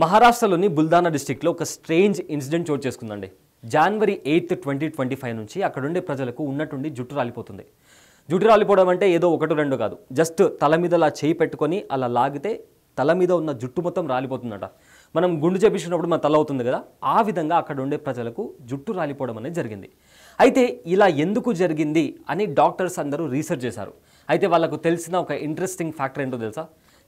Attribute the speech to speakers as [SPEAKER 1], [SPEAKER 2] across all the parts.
[SPEAKER 1] మహారాష్ట్రలోని బుల్దానా డిస్ట్రిక్ట్లో ఒక స్ట్రేంజ్ ఇన్సిడెంట్ చోటు చేసుకుందండి. జనవరి 8, 2025 నుంచి అక్కడుండే ప్రజలకు ఉన్నట్టుండి జుట్టు రాలిపోతుంది. జుట్టు రాలిపోవడం అంటే ఏదో ఒకటి రెండో కాదు, జస్ట్ తల మీద అలా చేయి పెట్టుకొని అలా లాగితే తల మీద ఉన్న జుట్టు మొత్తం రాలిపోతుందట. మనం గుండు చేపించినప్పుడు మన తల అవుతుంది కదా, ఆ విధంగా అక్కడ ఉండే ప్రజలకు జుట్టు రాలిపోవడం అనేది జరిగింది. అయితే ఇలా ఎందుకు జరిగింది అని డాక్టర్స్ అందరూ రీసెర్చ్ చేశారు. అయితే వాళ్ళకు తెలిసిన ఒక ఇంట్రెస్టింగ్ ఫ్యాక్టర్ ఏంటో తెలుసా?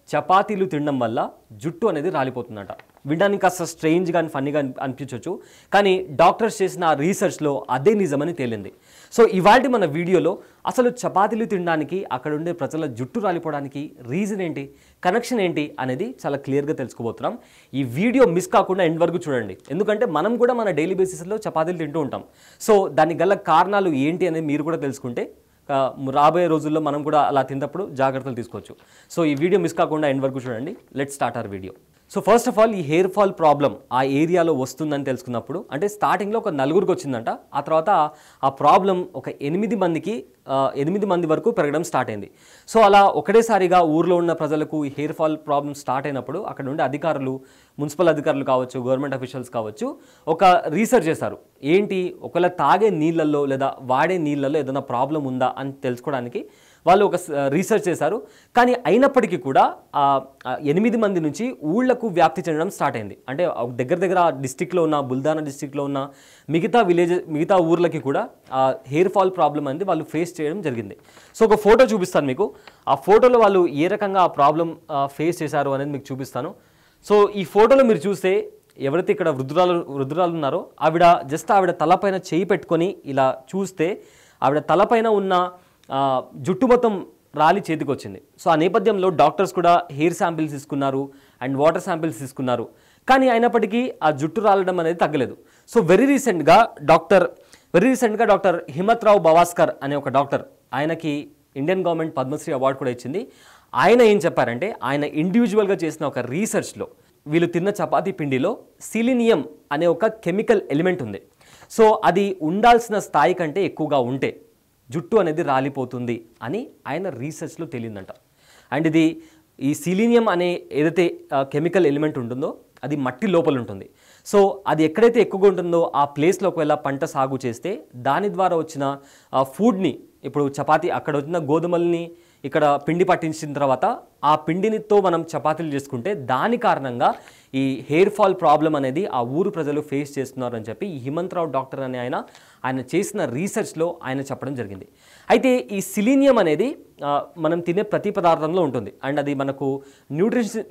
[SPEAKER 1] చపాతీలు తినడం వల్ల జుట్టు అనేది రాలిపోతుందట. వినడానికి కాస్త స్ట్రేంజ్గా అండ్ ఫన్నీగా అనిపించవచ్చు, కానీ డాక్టర్స్ చేసిన ఆ రీసెర్చ్లో అదే నిజమని తేలింది. సో ఇవాళ మన వీడియోలో అసలు చపాతీలు తినడానికి అక్కడ ఉండే ప్రజల జుట్టు రాలిపోవడానికి రీజన్ ఏంటి, కనెక్షన్ ఏంటి అనేది చాలా క్లియర్గా తెలుసుకోబోతున్నాం. ఈ వీడియో మిస్ కాకుండా ఎండ్ వరకు చూడండి, ఎందుకంటే మనం కూడా మన డైలీ బేసిస్లో చపాతీలు తింటూ ఉంటాం. సో దానికి గల కారణాలు ఏంటి అనేది మీరు కూడా తెలుసుకుంటే రాబోయే రోజుల్లో మనం కూడా అలా తిన్నప్పుడు జాగ్రత్తలు తీసుకోవచ్చు. సో ఈ వీడియో మిస్ కాకుండా ఎండ్ వరకు చూడండి. Let's start our video. So first of all, ఈ హెయిర్ ఫాల్ ప్రాబ్లం ఆ ఏరియాలో వస్తుందని తెలుసుకున్నప్పుడు, అంటే స్టార్టింగ్లో ఒక 4గురికి వచ్చిందంట, ఆ తర్వాత ఆ ప్రాబ్లం ఒక 8 మంది వరకు పెరగడం స్టార్ట్ అయింది. సో అలా ఒకటేసారిగా ఊర్లో ఉన్న ప్రజలకు ఈ హెయిర్ ఫాల్ ప్రాబ్లం స్టార్ట్ అయినప్పుడు అక్కడ ఉండే అధికారులు, మున్సిపల్ అధికారులు కావచ్చు, గవర్నమెంట్ అఫీషియల్స్ కావచ్చు, ఒక రీసెర్చ్ చేశారు. ఏంటి, ఒకవేళ తాగే నీళ్ళల్లో లేదా వాడే నీళ్ళల్లో ఏదైనా ప్రాబ్లం ఉందా అని తెలుసుకోవడానికి వాళ్ళు ఒక రీసెర్చ్ చేశారు. కానీ అయినప్పటికీ కూడా 8 మంది నుంచి ఊళ్ళకు వ్యాప్తి చెందడం స్టార్ట్ అయింది. అంటే దగ్గర డిస్టిక్లో ఉన్న, బుల్దానా డిస్టిక్లో ఉన్న మిగతా ఊర్లకి కూడా హెయిర్ ఫాల్ ప్రాబ్లం అనేది వాళ్ళు ఫేస్ చేయడం జరిగింది. సో ఒక ఫోటో చూపిస్తాను మీకు. ఆ ఫోటోలో వాళ్ళు ఏ రకంగా ఆ ప్రాబ్లం ఫేస్ చేశారు అనేది మీకు చూపిస్తాను. సో ఈ ఫోటోలో మీరు చూస్తే ఎవరైతే ఇక్కడ వృద్ధురాలు ఉన్నారో ఆవిడ తలపైన చేయి పెట్టుకొని ఇలా చూస్తే ఆవిడ తలపైన ఉన్న జుట్టు మొత్తం రాలి చేతికి వచ్చింది. సో ఆ నేపథ్యంలో డాక్టర్స్ కూడా హెయిర్ శాంపిల్స్ తీసుకున్నారు అండ్ వాటర్ శాంపిల్స్ తీసుకున్నారు. కానీ అయినప్పటికీ ఆ జుట్టు రాలడం అనేది తగ్గలేదు. సో వెరీ రీసెంట్గా డాక్టర్ హిమత్రావు బవాస్కర్ అనే ఒక డాక్టర్, ఆయనకి ఇండియన్ గవర్నమెంట్ పద్మశ్రీ అవార్డు కూడా ఇచ్చింది. ఆయన ఏం చెప్పారంటే, ఆయన ఇండివిజువల్గా చేసిన ఒక రీసెర్చ్లో వీళ్ళు తిన్న చపాతీ పిండిలో సిలీనియం అనే ఒక కెమికల్ ఎలిమెంట్ ఉంది. సో అది ఉండాల్సిన స్థాయి కంటే ఎక్కువగా ఉంటే జుట్టు అనేది రాలిపోతుంది అని ఆయన రీసెర్చ్లో తేలిందంట. అండ్ ఈ సిలీనియం అనే ఏదైతే కెమికల్ ఎలిమెంట్ ఉంటుందో అది మట్టి లోపల ఉంటుంది. సో అది ఎక్కడైతే ఎక్కువగా ఉంటుందో ఆ ప్లేస్లో ఒకవేళ పంట సాగు చేస్తే దాని ద్వారా వచ్చిన ఫుడ్ని, ఇప్పుడు చపాతీ అక్కడ వచ్చిన గోధుమల్ని ఇక్కడ పిండి పట్టించిన తర్వాత ఆ పిండినితో మనం చపాతీలు చేసుకుంటే దాని కారణంగా ఈ హెయిర్ ఫాల్ ప్రాబ్లం అనేది ఆ ఊరు ప్రజలు ఫేస్ చేస్తున్నారు అని చెప్పి ఈ హిమంతరావు డాక్టర్ అనే ఆయన చేసిన రీసెర్చ్లో ఆయన చెప్పడం జరిగింది. అయితే ఈ సిలీనియం అనేది మనం తినే ప్రతి పదార్థంలో ఉంటుంది అండ్ అది మనకు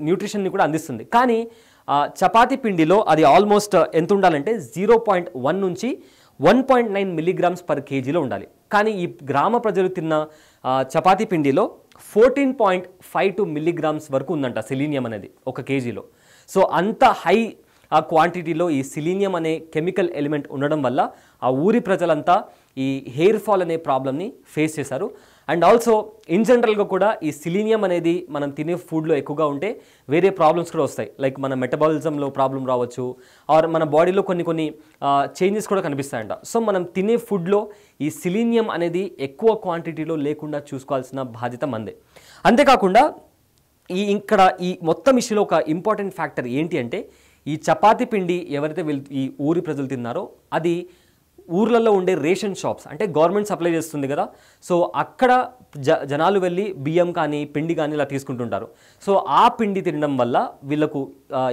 [SPEAKER 1] న్యూట్రిషన్ని కూడా అందిస్తుంది. కానీ చపాతీ పిండిలో అది ఆల్మోస్ట్ ఎంత ఉండాలంటే 0.1 నుంచి 1.9 మిల్లీగ్రామ్స్ పర్ కేజీలో ఉండాలి. కానీ ఈ గ్రామ ప్రజలు తిన్న చపాతీ పిండిలో 14.52 మిల్లీగ్రామ్స్ వరకు ఉందంట సిలీనియం అనేది ఒక కేజీలో. సో అంత హై ఆ క్వాంటిటీలో ఈ సిలీనియం అనే కెమికల్ ఎలిమెంట్ ఉండడం వల్ల ఆ ఊరి ప్రజలంతా ఈ హెయిర్ ఫాల్ అనే ప్రాబ్లమ్ని ఫేస్ చేశారు. అండ్ ఆల్సో ఇన్ జనరల్గా కూడా ఈ సిలీనియం అనేది మనం తినే ఫుడ్లో ఎక్కువగా ఉంటే వేరే ప్రాబ్లమ్స్ కూడా వస్తాయి. లైక్ మన మెటబాలిజంలో ప్రాబ్లం రావచ్చు, ఆర్ మన బాడీలో కొన్ని చేంజెస్ కూడా కనిపిస్తాయంట. సో మనం తినే ఫుడ్లో ఈ సిలీనియం అనేది ఎక్కువ క్వాంటిటీలో లేకుండా చూసుకోవాల్సిన బాధ్యత మందే. అంతేకాకుండా ఇక్కడ ఈ మొత్తం ఇష్యూలో ఒక ఇంపార్టెంట్ ఫ్యాక్టర్ ఏంటి అంటే, ఈ చపాతీ పిండి ఎవరైతే ఈ ఊరి ప్రజలు తిన్నారో అది ఊర్లలో ఉండే రేషన్ షాప్స్, అంటే గవర్నమెంట్ సప్లై చేస్తుంది కదా, సో అక్కడ జనాలు వెళ్ళి బియ్యం కానీ పిండి కానీ ఇలా తీసుకుంటుంటారు. సో ఆ పిండి తినడం వల్ల వీళ్ళకు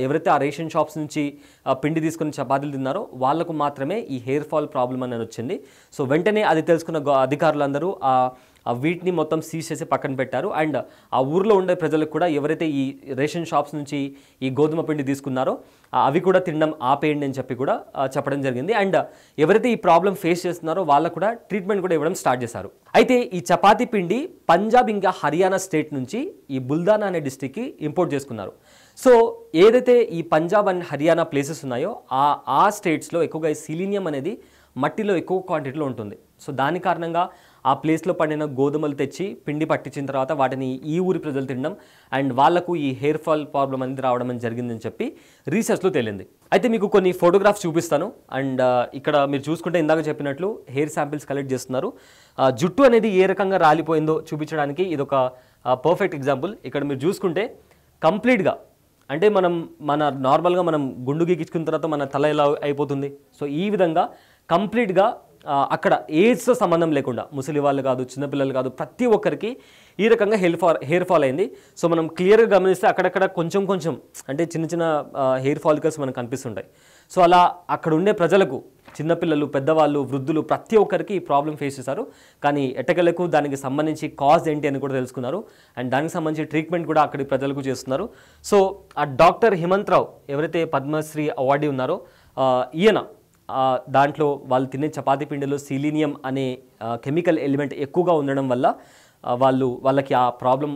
[SPEAKER 1] ఎవరైతే ఆ రేషన్ షాప్స్ నుంచి పిండి తీసుకుని చపాతీలు తిన్నారో వాళ్ళకు మాత్రమే ఈ హెయిర్ ఫాల్ ప్రాబ్లం అనేది వచ్చింది. సో వెంటనే అది తెలుసుకున్న అధికారులందరూ వీటిని మొత్తం సీజ్ చేసి పక్కన పెట్టారు. అండ్ ఆ ఊర్లో ఉండే ప్రజలకు కూడా ఎవరైతే ఈ రేషన్ షాప్స్ నుంచి ఈ గోధుమ పిండి తీసుకున్నారో అవి కూడా తినడం ఆపేయండి అని చెప్పి కూడా చెప్పడం జరిగింది. అండ్ ఎవరైతే ఈ ప్రాబ్లం ఫేస్ చేస్తున్నారో వాళ్ళకు కూడా ట్రీట్మెంట్ కూడా ఇవ్వడం స్టార్ట్ చేశారు. అయితే ఈ చపాతీ పిండి పంజాబ్ ఇంకా హర్యానా స్టేట్ నుంచి ఈ బుల్దానా అనే డిస్ట్రిక్ట్కి ఇంపోర్ట్ చేసుకున్నారు. సో ఏదైతే ఈ పంజాబ్ అండ్ హర్యానా ప్లేసెస్ ఉన్నాయో ఆ స్టేట్స్లో ఎక్కువగా ఈ సిలీనియం అనేది మట్టిలో ఎక్కువ క్వాంటిటీలో ఉంటుంది. సో దాని కారణంగా ఆ ప్లేస్లో పండిన గోధుమలు తెచ్చి పిండి పట్టించిన తర్వాత వాటిని ఈ ఊరి ప్రజలు తినడం అండ్ వాళ్లకు ఈ హెయిర్ ఫాల్ ప్రాబ్లం అనేది రావడం అని జరిగిందని చెప్పి రీసెర్చ్లో తేలింది. అయితే మీకు కొన్ని ఫోటోగ్రాఫ్స్ చూపిస్తాను. అండ్ ఇక్కడ మీరు చూసుకుంటే ఇందాక చెప్పినట్లు హెయిర్ శాంపిల్స్ కలెక్ట్ చేస్తున్నారు. జుట్టు అనేది ఏ రకంగా రాలిపోయిందో చూపించడానికి ఇదొక పర్ఫెక్ట్ ఎగ్జాంపుల్. ఇక్కడ మీరు చూసుకుంటే కంప్లీట్గా అంటే మన నార్మల్గా మనం గుండు గీకించుకున్న తర్వాత మన తల ఎలా అయిపోతుంది, సో ఈ విధంగా కంప్లీట్గా అక్కడ ఏజ్తో సంబంధం లేకుండా ముసలి వాళ్ళు కాదు, చిన్నపిల్లలు కాదు, ప్రతి ఒక్కరికి ఈ రకంగా హెయిర్ ఫాల్ అయింది. సో మనం క్లియర్గా గమనిస్తే అక్కడక్కడ కొంచెం కొంచెం అంటే చిన్న చిన్న హెయిర్ ఫాలికల్స్ మనకు కనిపిస్తుంటాయి. సో అలా అక్కడ ఉండే ప్రజలకు, చిన్నపిల్లలు, పెద్దవాళ్ళు, వృద్ధులు ప్రతి ఒక్కరికి ఈ ప్రాబ్లం ఫేస్ చేశారు. కానీ ఎట్టకేలకు దానికి సంబంధించి కాజ్ ఏంటి అని కూడా తెలుసుకున్నారు. అండ్ దానికి సంబంధించి ట్రీట్మెంట్ కూడా అక్కడి ప్రజలకు చేస్తున్నారు. సో ఆ డాక్టర్ హిమంత్ రావు ఎవరైతే పద్మశ్రీ అవార్డీ ఉన్నారో ఈయన దాంట్లో వాళ్ళు తినే చపాతీ పిండిలో సిలీనియం అనే కెమికల్ ఎలిమెంట్ ఎక్కువగా ఉండడం వల్ల వాళ్ళకి ఆ ప్రాబ్లం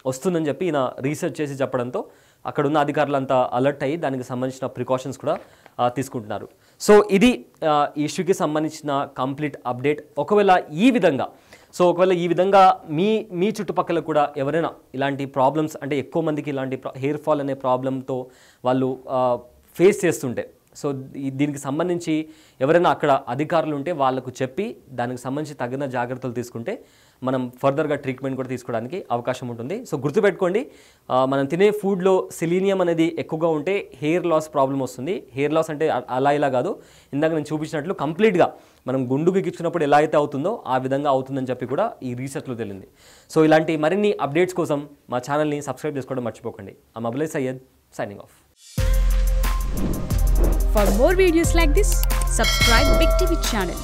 [SPEAKER 1] వస్తుందని చెప్పి ఈయన రీసెర్చ్ చేసి చెప్పడంతో అక్కడున్న అధికారులంతా అలర్ట్ అయ్యి దానికి సంబంధించిన ప్రికాషన్స్ కూడా తీసుకుంటున్నారు. సో ఇది ఈ ఇష్యూకి సంబంధించిన కంప్లీట్ అప్డేట్. ఒకవేళ ఈ విధంగా మీ చుట్టుపక్కల కూడా ఎవరైనా ఇలాంటి ప్రాబ్లమ్స్, అంటే ఎక్కువ మందికి ఇలాంటి హెయిర్ ఫాల్ అనే ప్రాబ్లంతో వాళ్ళు ఫేస్ చేస్తుంటే, సో దీనికి సంబంధించి ఎవరైనా అక్కడ అధికారులు ఉంటే వాళ్ళకు చెప్పి దానికి సంబంధించి తగిన జాగ్రత్తలు తీసుకుంటే మనం ఫర్దర్గా ట్రీట్మెంట్ కూడా తీసుకోవడానికి అవకాశం ఉంటుంది. సో గుర్తుపెట్టుకోండి, మనం తినే ఫుడ్లో సెలీనియం అనేది ఎక్కువగా ఉంటే హెయిర్ లాస్ ప్రాబ్లం వస్తుంది. హెయిర్ లాస్ అంటే అలా ఇలా కాదు, ఇందాక నేను చూపించినట్లు కంప్లీట్గా మనం గుండు గీకించుకున్నప్పుడు ఎలా అయితే అవుతుందో ఆ విధంగా అవుతుందని చెప్పి కూడా ఈ రీసెర్చ్లో తెలిసింది. సో ఇలాంటి మరిన్ని అప్డేట్స్ కోసం మా ఛానల్ని సబ్స్క్రైబ్ చేసుకోవడం మర్చిపోకండి. ఐమ్ అబులై Syed, signing off.
[SPEAKER 2] For more videos like this, subscribe Big TV channel.